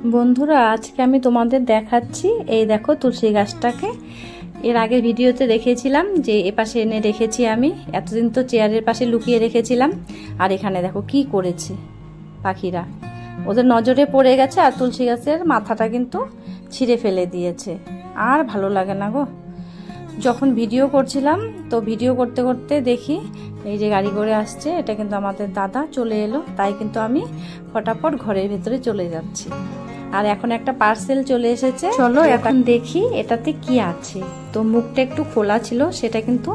বন্ধুরা, আজকে আমি তোমাদের দেখাচ্ছি, এই দেখো তুলসী গাছটাকে। এর আগে ভিডিওতে দেখিয়েছিলাম যে এপাশে এনে রেখেছি আমি, এতদিন তো চেয়ারের পাশে লুকিয়ে রেখেছিলাম। আর এখানে দেখো কি করেছে পাখিরা, ওদের নজরে পড়ে গেছে আর তুলসী গাছের মাথাটা কিন্তু ছিঁড়ে ফেলে দিয়েছে। আর ভালো লাগে না গো। যখন ভিডিও করছিলাম তো ভিডিও করতে করতে দেখি এই যে গাড়ি করে আসছে, এটা কিন্তু আমাদের দাদা চলে এলো, তাই কিন্তু আমি ফটাফট ঘরের ভেতরে চলে যাচ্ছি। আর এখন একটা পার্সেল চলে এসেছে, চলো এখন দেখি এটাতে কি আছে। তো মুখটা একটু খোলা ছিল, সেটা কিন্তু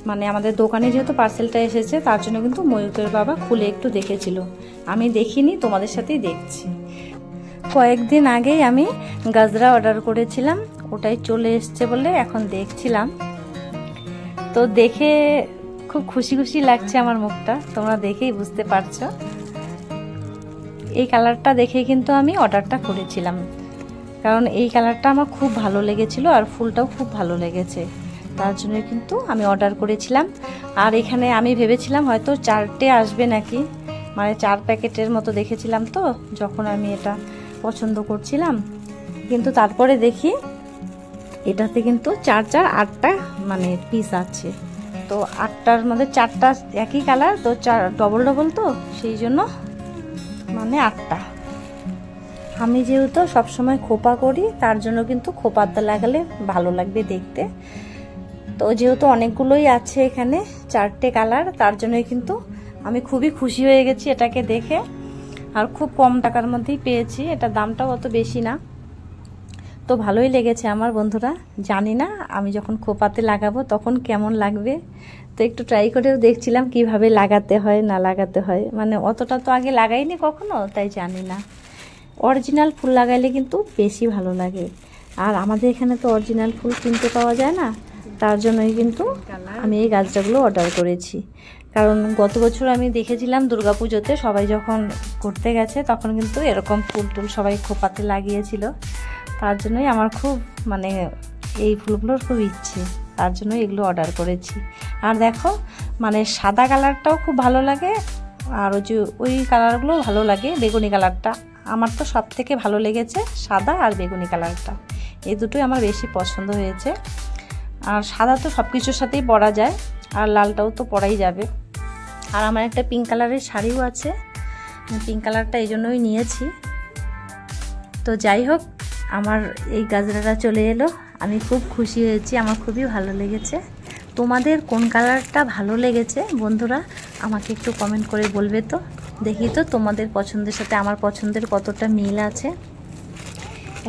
মানে আমাদের দোকানে যেহেতু পার্সেলটা এসেছে তার জন্য কিন্তু ময়ূকের বাবা খুলে একটু দেখেছিল, আমি দেখিনি, তোমাদের সাথেই দেখছি। কয়েকদিন আগেই আমি গাজরা অর্ডার করেছিলাম, ওটাই চলে এসছে বলে এখন দেখছিলাম। তো দেখে খুব খুশি খুশি লাগছে আমার মুখটা, তোমরা দেখেই বুঝতে পারছো। এই কালারটা দেখে কিন্তু আমি অর্ডারটা করেছিলাম, কারণ এই কালারটা আমার খুব ভালো লেগেছিল আর ফুলটাও খুব ভালো লেগেছে, তার জন্য কিন্তু আমি অর্ডার করেছিলাম। আর এখানে আমি ভেবেছিলাম হয়তো 4টে আসবে নাকি, মানে 4 প্যাকেটের মতো দেখেছিলাম তো যখন আমি এটা পছন্দ করছিলাম। কিন্তু তারপরে দেখি এটাতে কিন্তু 4 8টা মানে পিস আছে। তো 8টার মধ্যে 4টা একই কালার, তো ডবল ডবল, তো সেই জন্য মানে 8টা। আমি যেহেতু সবসময় খোপা করি তার জন্য কিন্তু খোপাতে লাগালে ভালো লাগবে দেখতে। তো যেহেতু অনেকগুলোই আছে এখানে 4টে কালার, তার জন্যই কিন্তু আমি খুবই খুশি হয়ে গেছি এটাকে দেখে। আর খুব কম টাকার মধ্যেই পেয়েছি, এটা দামটাও অত বেশি না, তো ভালোই লেগেছে আমার বন্ধুরা। জানি না আমি যখন খোপাতে লাগাবো তখন কেমন লাগবে, তো একটু ট্রাই করেও দেখছিলাম কিভাবে লাগাতে হয় না লাগাতে হয়, মানে অতটা তো আগে লাগাইনি কখনো, তাই জানি না। অরিজিনাল ফুল লাগাইলে কিন্তু বেশি ভালো লাগে, আর আমাদের এখানে তো অরিজিনাল ফুল কিনতে পাওয়া যায় না, তার জন্যই কিন্তু আমি এই গাছটাগুলো অর্ডার করেছি। কারণ গত বছর আমি দেখেছিলাম দুর্গাপুজোতে সবাই যখন করতে গেছে তখন কিন্তু এরকম ফুল টুল সবাই খোপাতে লাগিয়েছিল, তার জন্যই আমার খুব মানে এই ফুলগুলোর খুব ইচ্ছে, তার জন্য এগুলো অর্ডার করেছি। আর দেখো মানে সাদা কালারটাও খুব ভালো লাগে, আর ওই কালারগুলো ভালো লাগে, বেগুনি কালারটা আমার তো সব থেকে ভালো লেগেছে, সাদা আর বেগুনি কালারটা, এই দুটোই আমার বেশি পছন্দ হয়েছে। আর সাদা তো সব কিছুর সাথেই পরা যায়, আর লালটাও তো পরাই যাবে। আর আমার একটা পিঙ্ক কালারের শাড়িও আছে, পিঙ্ক কালারটা এই জন্যই নিয়েছি। তো যাই হোক, আমার এই গাজরাটা চলে এলো, আমি খুব খুশি হয়েছি, আমার খুবই ভালো লেগেছে। তোমাদের কোন কালারটা ভালো লেগেছে বন্ধুরা আমাকে একটু কমেন্ট করে বলবে, তো দেখি তো তোমাদের পছন্দের সাথে আমার পছন্দের কতটা মিল আছে।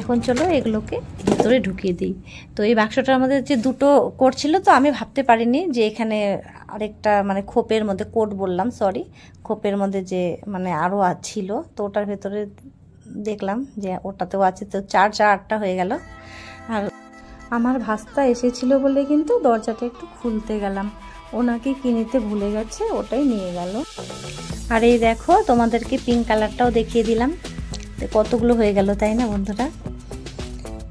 এখন চলো এগুলোকে ভিতরে ঢুকিয়ে দিই। তো এই বাক্সটার মধ্যে যে দুটো কোট ছিল, তো আমি ভাবতে পারিনি যে এখানে আরেকটা মানে খোপের মধ্যে, কোট বললাম সরি, খোপের মধ্যে যে মানে আরও ছিল, তো ওটার ভেতরে দেখলাম যে ওটাতেও আছে, তো 4 8টা হয়ে গেল। আর আমার ভাস্তা এসেছিল বলে কিন্তু দরজাটা একটু খুলতে গেলাম, ওনাকে কিনতে ভুলে গেছে, ওটাই নিয়ে গেল। আর এই দেখো তোমাদেরকে পিঙ্ক কালারটাও দেখিয়ে দিলাম, কতগুলো হয়ে গেল তাই না বন্ধুরা।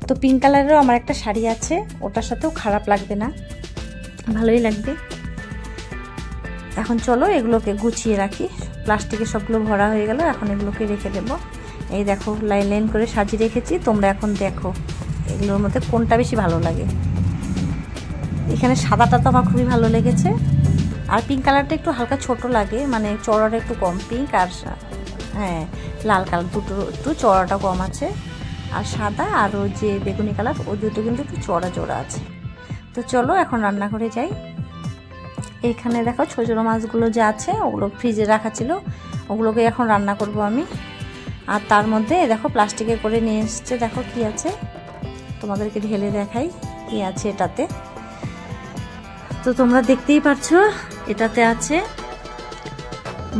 তো পিঙ্ক কালারেরও আমার একটা শাড়ি আছে, ওটার সাথেও খারাপ লাগবে না, ভালোই লাগবে। এখন চলো এগুলোকে গুছিয়ে রাখি, প্লাস্টিকে সবগুলো ভরা হয়ে গেল, এখন এগুলোকে রেখে দেব। এই দেখো লাইন লাইন করে সাজিয়ে রেখেছি, তোমরা এখন দেখো এগুলোর মধ্যে কোনটা বেশি ভালো লাগে। এখানে সাদাটা তো আমার খুবই ভালো লেগেছে, আর পিঙ্ক কালারটা একটু হালকা ছোট লাগে, মানে চড়াটা একটু কম, পিঙ্ক আর হ্যাঁ লাল কালার দুটো একটু চড়াটা কম আছে, আর সাদা আর ওই যে বেগুনি কালার ওই দুটো কিন্তু একটু চড়া চড়া আছে। তো চলো এখন রান্নাঘরে যাই। এইখানে দেখো ছোটো ছোটো মাছগুলো যে আছে ওগুলো ফ্রিজে রাখা ছিল, ওগুলোকে এখন রান্না করব আমি। আর তার মধ্যে দেখো প্লাস্টিকে করে নিয়ে এসছে, দেখো কি আছে, তোমাদেরকে ঢেলে দেখাই কি আছে এটাতে। তো তোমরা দেখতেই পারছো এটাতে আছে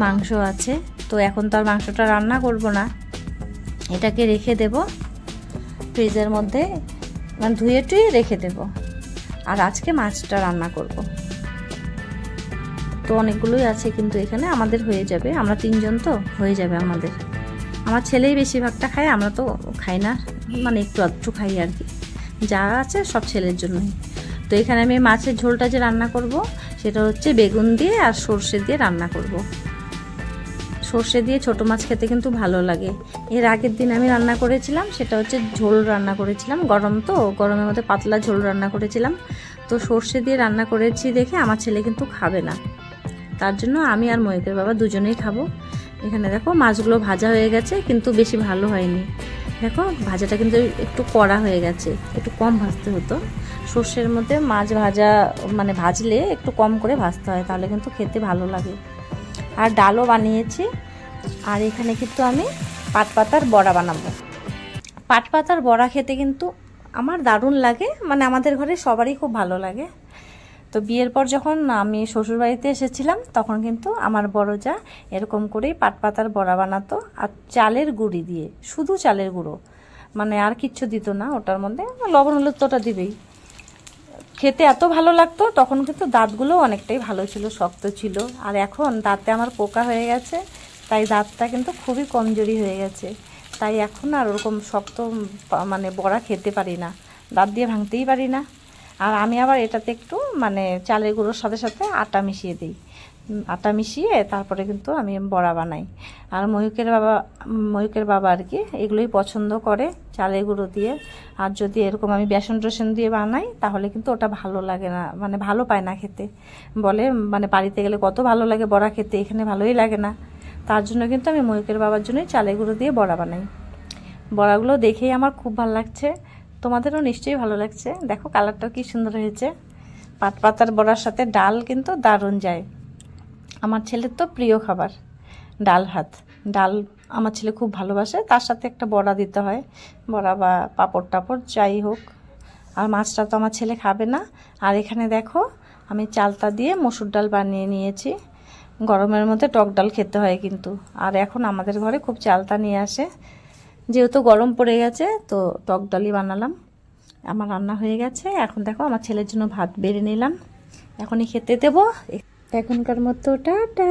মাংস আছে। তো এখন তো আর মাংসটা রান্না করব না, এটাকে রেখে দেব ফ্রিজের মধ্যে, মানে ধুয়ে টুয়ে রেখে দেব। আর আজকে মাছটা রান্না করব। তো অনেকগুলোই আছে কিন্তু এখানে আমাদের হয়ে যাবে, আমরা 3 জন তো হয়ে যাবে আমাদের। আমার ছেলেই বেশিরভাগটা খায়, আমরা তো খাই না, মানে একটু আধটু খাই আর কি, যা আছে সব ছেলের জন্যই। তো এখানে আমি মাছের ঝোলটা যে রান্না করব সেটা হচ্ছে বেগুন দিয়ে আর সর্ষে দিয়ে রান্না করব। সর্ষে দিয়ে ছোট মাছ খেতে কিন্তু ভালো লাগে। এর আগের দিন আমি রান্না করেছিলাম, সেটা হচ্ছে ঝোল রান্না করেছিলাম, গরম তো গরমের মধ্যে পাতলা ঝোল রান্না করেছিলাম। তো সর্ষে দিয়ে রান্না করেছি দেখে আমার ছেলে কিন্তু খাবে না, তার জন্য আমি আর ময়ূকের বাবা দুজনেই খাবো। এখানে দেখো মাছগুলো ভাজা হয়ে গেছে, কিন্তু বেশি ভালো হয়নি। দেখো ভাজাটা কিন্তু একটু কড়া হয়ে গেছে, একটু কম ভাজতে হতো। সর্ষের মধ্যে মাছ ভাজা মানে ভাজলে একটু কম করে ভাজতে হয়, তাহলে কিন্তু খেতে ভালো লাগে। আর ডালও বানিয়েছি। আর এখানে কিন্তু আমি পাট পাতার বড়া বানাবো। পাট পাতার বড়া খেতে কিন্তু আমার দারুণ লাগে, মানে আমাদের ঘরে সবারই খুব ভালো লাগে। তো বিয়ের পর যখন আমি শ্বশুরবাড়িতে এসেছিলাম, তখন কিন্তু আমার বড় যা এরকম করেই পাট পাতার বড়া বানাতো, আর চালের গুঁড়ি দিয়ে, শুধু চালের গুঁড়ো, মানে আর কিচ্ছু দিত না ওটার মধ্যে, লবণ হলুদ তোটা দিবেই। খেতে এত ভালো লাগতো, তখন কিন্তু দাঁতগুলো অনেকটাই ভালো ছিল, শক্ত ছিল। আর এখন দাঁতে আমার পোকা হয়ে গেছে, তাই দাঁতটা কিন্তু খুবই কমজোরি হয়ে গেছে, তাই এখন আর ওরকম শক্ত মানে বড়া খেতে পারি না, দাঁত দিয়ে ভাঙতেই পারি না। আর আমি আবার এটাতে একটু মানে চালের গুঁড়োর সাথে সাথে আটা মিশিয়ে দিই, আটা মিশিয়ে তারপরে কিন্তু আমি বড়া বানাই। আর ময়ূকের বাবা আর কি এগুলোই পছন্দ করে, চালের গুঁড়ো দিয়ে। আর যদি এরকম আমি বেসন টেসন দিয়ে বানাই, তাহলে কিন্তু ওটা ভালো লাগে না, মানে ভালো পায় না খেতে। বলে মানে বাড়িতে গেলে কত ভালো লাগে বড়া খেতে, এখানে ভালোই লাগে না। তার জন্য কিন্তু আমি ময়ূকের বাবার জন্যই চালের গুঁড়ো দিয়ে বড়া বানাই। বড়াগুলো দেখেই আমার খুব ভালো লাগছে, তোমাদেরও নিশ্চয়ই ভালো লাগছে। দেখো কালারটাও কি সুন্দর হয়েছে। পাট পাতার বড়ার সাথে ডাল কিন্তু দারুণ যায়। আমার ছেলের তো প্রিয় খাবার ডাল ভাত। ডাল আমার ছেলে খুব ভালোবাসে, তার সাথে একটা বড়া দিতে হয়, বড়া বা পাঁপড় টাপড় যাই হোক। আর মাছটা তো আমার ছেলে খাবে না। আর এখানে দেখো আমি চালতা দিয়ে মসুর ডাল বানিয়ে নিয়েছি। গরমের মধ্যে টক ডাল খেতে হয় কিন্তু। আর এখন আমাদের ঘরে খুব চালতা নিয়ে আসে, যেহেতু গরম পড়ে গেছে তো টক ডালই বানালাম। আমার রান্না হয়ে গেছে, এখন দেখো আমার ছেলের জন্য ভাত বেড়ে নিলাম, এখনই খেতে দেবো। এখনকার মতো টাটা।